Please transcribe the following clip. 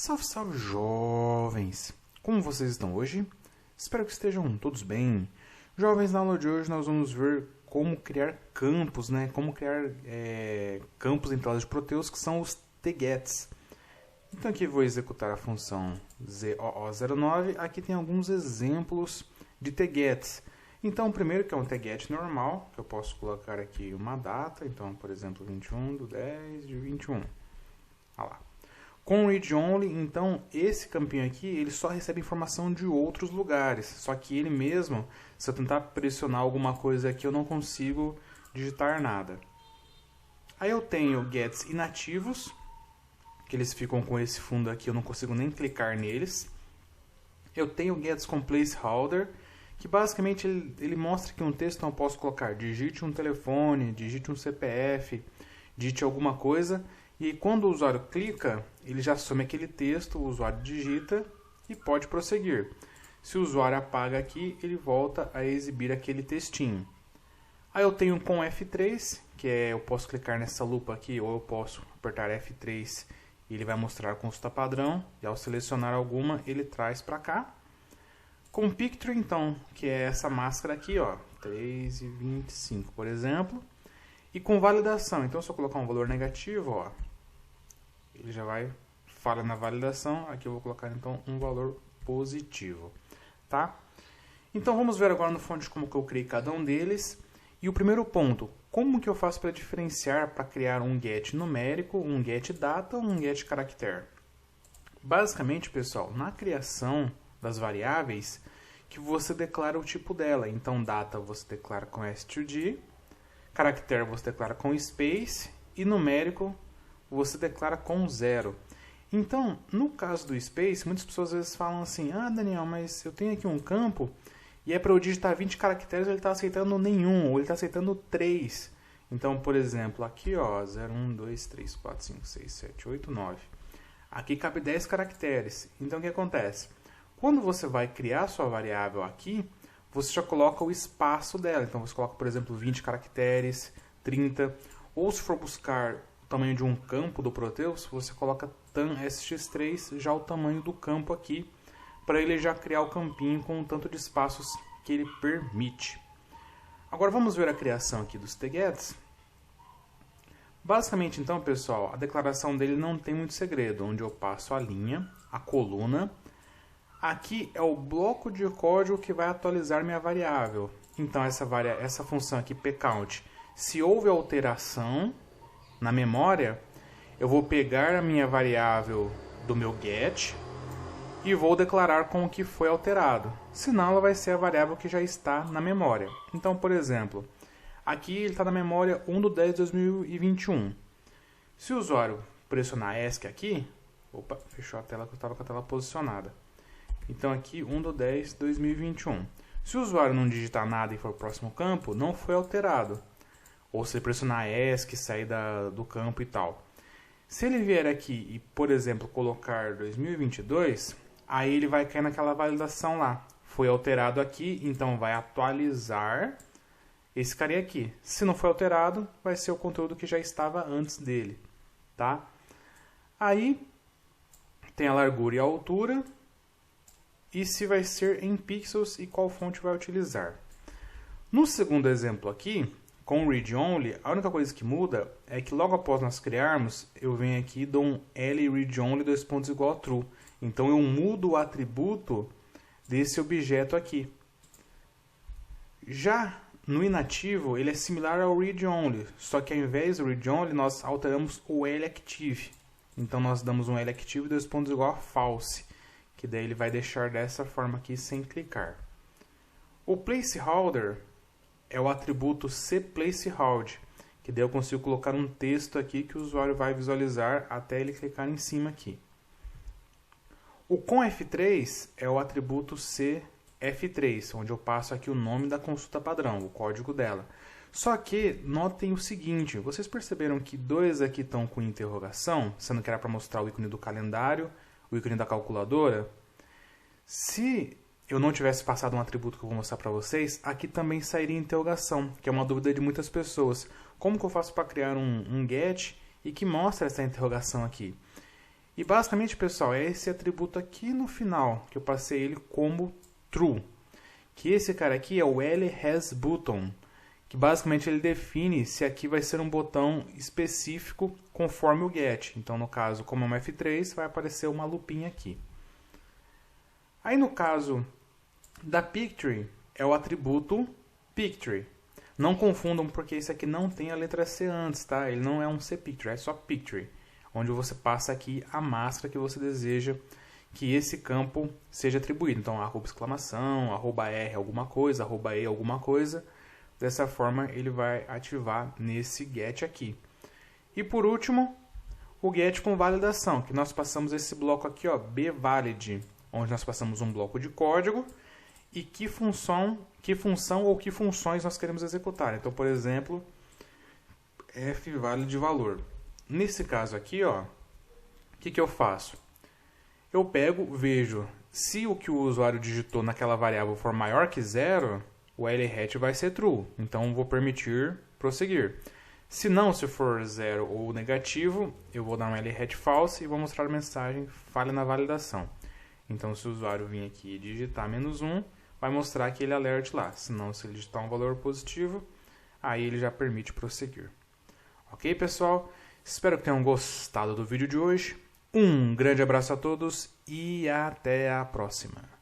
Salve, salve, jovens! Como vocês estão hoje? Espero que estejam todos bem. Jovens, na aula de hoje nós vamos ver como criar campos, né? Como criar campos em telas de Proteus, que são os TGETs. Então aqui vou executar a função ZOO09. Aqui tem alguns exemplos de TGETs. Então o primeiro, que é um TGET normal, que eu posso colocar aqui uma data. Então, por exemplo, 21/10/21. Olha lá. Com read only, então, esse campinho aqui, ele só recebe informação de outros lugares. Só que ele mesmo, se eu tentar pressionar alguma coisa aqui, eu não consigo digitar nada. Aí eu tenho gets inativos, que eles ficam com esse fundo aqui, eu não consigo nem clicar neles. Eu tenho gets com placeholder, que basicamente ele mostra aqui um texto, então eu posso colocar digite um telefone, digite um CPF, digite alguma coisa. E quando o usuário clica, ele já some aquele texto, o usuário digita e pode prosseguir. Se o usuário apaga aqui, ele volta a exibir aquele textinho. Aí eu tenho com F3, que eu posso clicar nessa lupa aqui, ou eu posso apertar F3 e ele vai mostrar a consulta padrão. E ao selecionar alguma, ele traz para cá. Com Picture, então, que é essa máscara aqui, ó, 3,25, por exemplo. E com validação, então se eu colocar um valor negativo, ó, ele já vai falha na validação. Aqui eu vou colocar então um valor positivo, tá? Então vamos ver agora no fonte como que eu criei cada um deles. E o primeiro ponto, como que eu faço para diferenciar, para criar um get numérico, um get data ou um get caractere? Basicamente, pessoal, na criação das variáveis, que você declara o tipo dela. Então data você declara com s2d, caractere você declara com space e numérico você declara com 0. Então, no caso do space, muitas pessoas às vezes falam assim: ah, Daniel, mas eu tenho aqui um campo e é para eu digitar 20 caracteres, ele está aceitando nenhum, ou ele está aceitando 3. Então, por exemplo, aqui, ó, 0, 1, 2, 3, 4, 5, 6, 7, 8, 9. Aqui cabe 10 caracteres. Então, o que acontece? Quando você vai criar sua variável aqui, você já coloca o espaço dela. Então, você coloca, por exemplo, 20 caracteres, 30. Ou se for buscar o tamanho de um campo do Proteus, você coloca tan sx3, já o tamanho do campo aqui, para ele já criar o campinho com o tanto de espaços que ele permite. Agora, vamos ver a criação aqui dos TGETs. Basicamente, então, pessoal, a declaração dele não tem muito segredo, onde eu passo a linha, a coluna. Aqui é o bloco de código que vai atualizar minha variável. Então, essa função aqui, pcount, se houve alteração na memória, eu vou pegar a minha variável do meu get e vou declarar com o que foi alterado. Senão, ela vai ser a variável que já está na memória. Então, por exemplo, aqui ele está na memória 1/10/2021. Se o usuário pressionar ESC aqui, opa, fechou a tela que eu estava com a tela posicionada. Então aqui 1/10/2021. Se o usuário não digitar nada e for para o próximo campo, não foi alterado. Ou se ele pressionar ESC, sair do campo e tal. Se ele vier aqui e, por exemplo, colocar 2022, aí ele vai cair naquela validação lá. Foi alterado aqui, então vai atualizar esse carinha aqui. Se não foi alterado, vai ser o conteúdo que já estava antes dele, tá? Aí tem a largura e a altura. E se vai ser em pixels e qual fonte vai utilizar. No segundo exemplo aqui, com read only, a única coisa que muda é que logo após nós criarmos, eu venho aqui e dou um L read only igual a true. Então eu mudo o atributo desse objeto aqui. Já no inativo, ele é similar ao read only, só que ao invés do read only, nós alteramos o L active. Então nós damos um L active igual a false. Que daí ele vai deixar dessa forma aqui sem clicar. O placeholder é o atributo cPlacehold, que daí eu consigo colocar um texto aqui que o usuário vai visualizar até ele clicar em cima aqui. O com F3 é o atributo cF3, onde eu passo aqui o nome da consulta padrão, o código dela. Só que notem o seguinte, vocês perceberam que dois aqui estão com interrogação, sendo que era para mostrar o ícone do calendário, o ícone da calculadora. Se eu não tivesse passado um atributo que eu vou mostrar para vocês, aqui também sairia interrogação, que é uma dúvida de muitas pessoas. Como que eu faço para criar um get e que mostra essa interrogação aqui? E basicamente, pessoal, é esse atributo aqui no final, que eu passei ele como true. Que esse cara aqui é o LHasButton, que basicamente ele define se aqui vai ser um botão específico conforme o get. Então, no caso, como é um F3, vai aparecer uma lupinha aqui. Aí, no caso da Picture, é o atributo Picture. Não confundam, porque esse aqui não tem a letra C antes, tá? Ele não é um CPicture, é só Picture, onde você passa aqui a máscara que você deseja que esse campo seja atribuído. Então, !exclamação, @R alguma coisa, @E alguma coisa. Dessa forma, ele vai ativar nesse get aqui. E por último, o get com validação, que nós passamos esse bloco aqui, ó, bvalid, onde nós passamos um bloco de código e que função ou que funções nós queremos executar. Então, por exemplo, fvalid valor. Nesse caso aqui, ó, o que eu faço? Eu pego, vejo, se o que o usuário digitou naquela variável for maior que 0, o LHat vai ser true. Então, vou permitir prosseguir. Se não, se for 0 ou negativo, eu vou dar um LHat false e vou mostrar a mensagem falha na validação. Então, se o usuário vir aqui e digitar -1, vai mostrar que ele alerte lá. Se não, se ele digitar um valor positivo, aí ele já permite prosseguir. Ok, pessoal? Espero que tenham gostado do vídeo de hoje. Um grande abraço a todos e até a próxima.